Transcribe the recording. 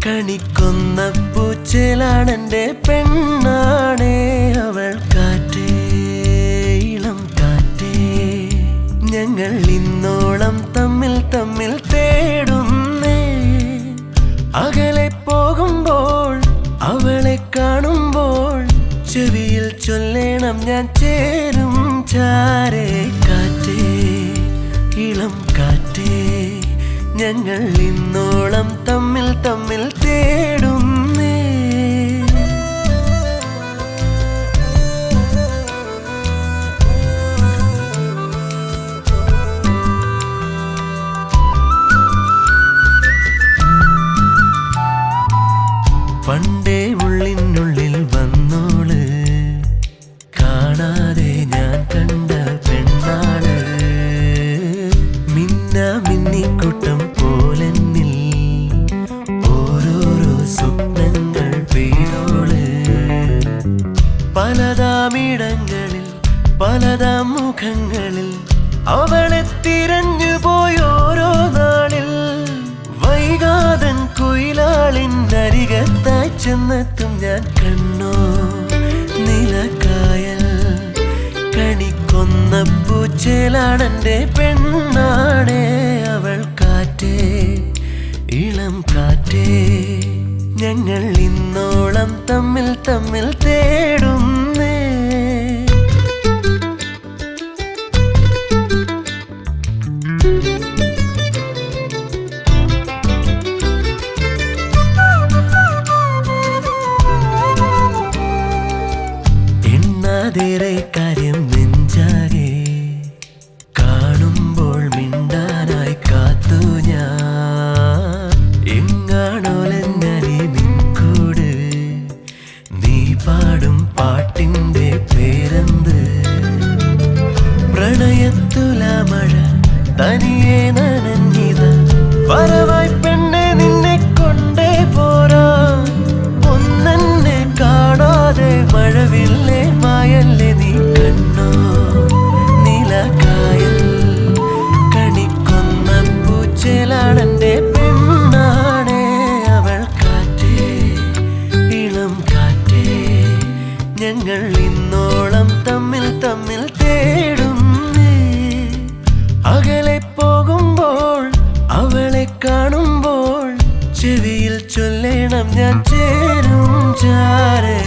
കണിക്കൊന്ന പൂച്ചേലാണെന്റെ പെണ്ണാണേ അവൾ. കാറ്റേ ഇളം കാറ്റേ, ഞങ്ങൾ ഇന്നോളം തമ്മിൽ തമ്മിൽ തേടുന്നേ. അകലെ പോകുമ്പോൾ അവളെ കാണുമ്പോൾ ചെവിയിൽ ചൊല്ലേണം ഞാൻ ചേരും ചാരേ. കാറ്റേ ഇളം കാറ്റേ, ഞങ്ങൾ ഇന്നോളം തമ്മിൽ തമ്മിൽ തേടുന്നേ. പണ്ടേ ഉള്ളിനുള്ളിൽ വന്നോള്, കാണാതെ ഞാൻ കണ്ട പെണ്ണാള്. മിന്നിക്കൂട്ടം പോലെന്നിൽ ഓരോരോ സ്വപ്നങ്ങൾ പെയ്തോള്. പലതാമിടങ്ങളിൽ പലതാം മുഖങ്ങളിൽ അവളെ തിരഞ്ഞു പോയോരോ നാളിൽ. വൈകാതൻ കുയിലാളിനരികത്തായി ചെന്നെത്തും ഞാൻ. കണ്ണോ നിലക്കായൽ, കണിക്കൊന്ന പൂച്ചേലാണെന്റെ പെണ്ണാണേ അവൾ. കാറ്റേ ഇളം കാറ്റേ, ഞങ്ങൾ ഇന്നോളം തമ്മിൽ തമ്മിൽ തേടുന്നേ. എണ്ണാതേറെ കാര്യം നെഞ്ചാകെ, കാണുമ്പോൾ മിണ്ടാനായി കാത്തു ഞാൻ. എങ്ങാണോലെഞ്ഞാലേ നിൻകൂട്, നീ പാടും പാട്ടിൻ്റെ പേരെന്ത്? പ്രണയത്തുലാമഴ തനിയെ നനഞ്ഞിത, വരവായി പെണ്ണെ നിന്നെ കൊണ്ടേ പോരാ. ഒന്നെന്നെ കാണാതെ മഴവില്ലേ മായല്ലേ നീ. കണ്ണോ നിലക്കായൽ, കണിക്കൊന്ന പൂച്ചേലാണെന്റെ പെണ്ണാണേ അവൾ. കാറ്റേ ഇളം കാറ്റേ, ഞങ്ങൾ ഇന്നോളം തമ്മിൽ തമ്മിൽ തേടുന്നേ. അകലെ പോകുമ്പോൾ അവളെ കാണുമ്പോൾ ചെവിയിൽ ചൊല്ലേണം ഞാൻ ചേരും ചാരേ.